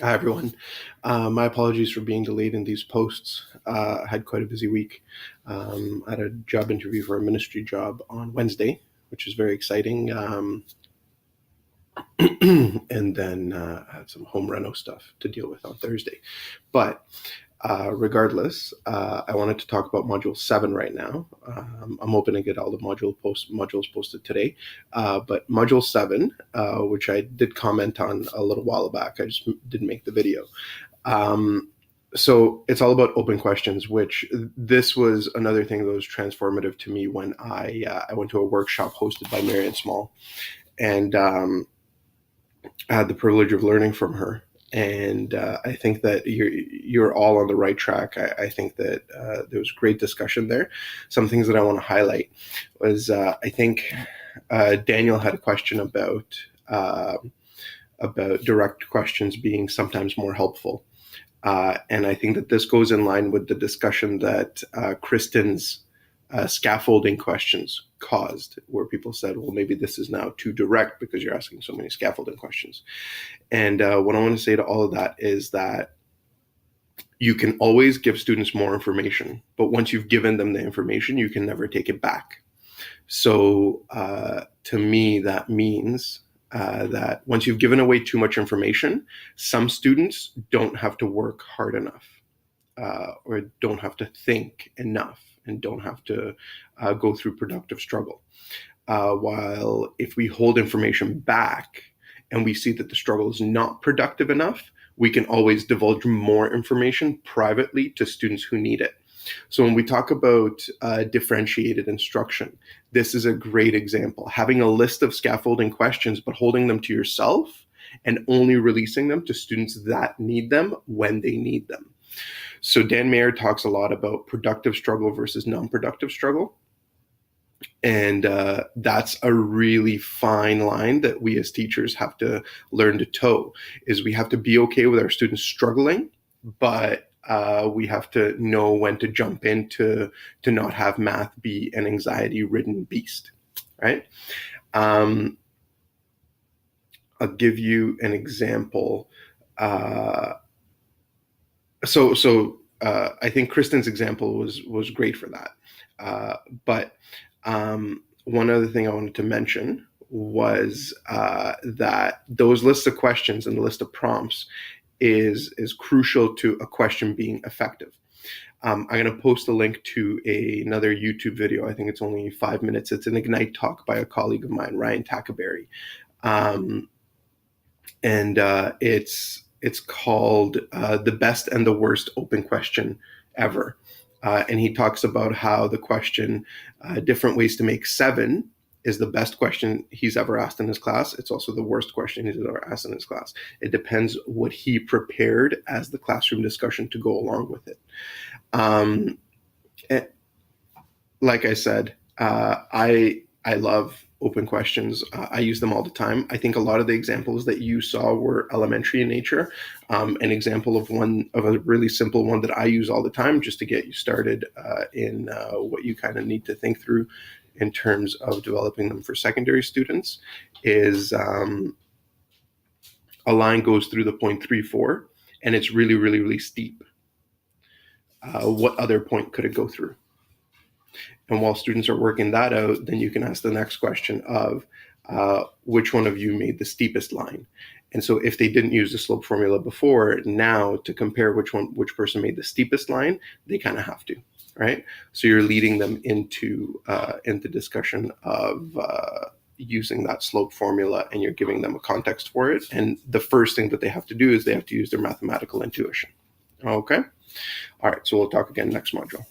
Hi, everyone. My apologies for being delayed in these posts. I had quite a busy week. I had a job interview for a ministry job on Wednesday, which is very exciting. And then I had some home reno stuff to deal with on Thursday. But regardless, I wanted to talk about Module 7 right now. I'm hoping to get all the modules posted today. But Module 7, which I did comment on a little while back, I just didn't make the video. So it's all about open questions, which this was another thing that was transformative to me when I went to a workshop hosted by Marian Small. And I had the privilege of learning from her. And I think that you're all on the right track. I think that there was great discussion there. Some things that I want to highlight was I think Daniel had a question about direct questions being sometimes more helpful. And I think that this goes in line with the discussion that Kristen's scaffolding questions caused, where people said, well, maybe this is now too direct because you're asking so many scaffolding questions. And what I want to say to all of that is that you can always give students more information, but once you've given them the information, you can never take it back. So to me, that means that once you've given away too much information, some students don't have to work hard enough or don't have to think enough and don't have to go through productive struggle. While if we hold information back and we see that the struggle is not productive enough, we can always divulge more information privately to students who need it. So when we talk about differentiated instruction, this is a great example. Having a list of scaffolding questions, but holding them to yourself and only releasing them to students that need them when they need them. So Dan Mayer talks a lot about productive struggle versus non-productive struggle. And that's a really fine line that we as teachers have to learn to toe, is we have to be okay with our students struggling, but we have to know when to jump in to not have math be an anxiety-ridden beast, right? I'll give you an example. So I think Kristen's example was great for that. But one other thing I wanted to mention was that those lists of questions and the list of prompts is crucial to a question being effective. I'm going to post a link to another YouTube video. I think it's only 5 minutes. It's an Ignite talk by a colleague of mine, Ryan Tackaberry. And it's called The Best and the Worst Open Question Ever. And he talks about how the question, different ways to make 7, is the best question he's ever asked in his class. It's also the worst question he's ever asked in his class. It depends what he prepared as the classroom discussion to go along with it. Like I said, I love open questions. I use them all the time. I think a lot of the examples that you saw were elementary in nature. An example of a really simple one that I use all the time just to get you started in what you kind of need to think through in terms of developing them for secondary students is a line goes through the point 3-4 and it's really, really, really steep. What other point could it go through? And while students are working that out, then you can ask the next question of which one of you made the steepest line. And so if they didn't use the slope formula before, now to compare which person made the steepest line, they kind of have to, right? So you're leading them into discussion of using that slope formula, and you're giving them a context for it. And the first thing that they have to do is they have to use their mathematical intuition. Okay? All right, so we'll talk again next module.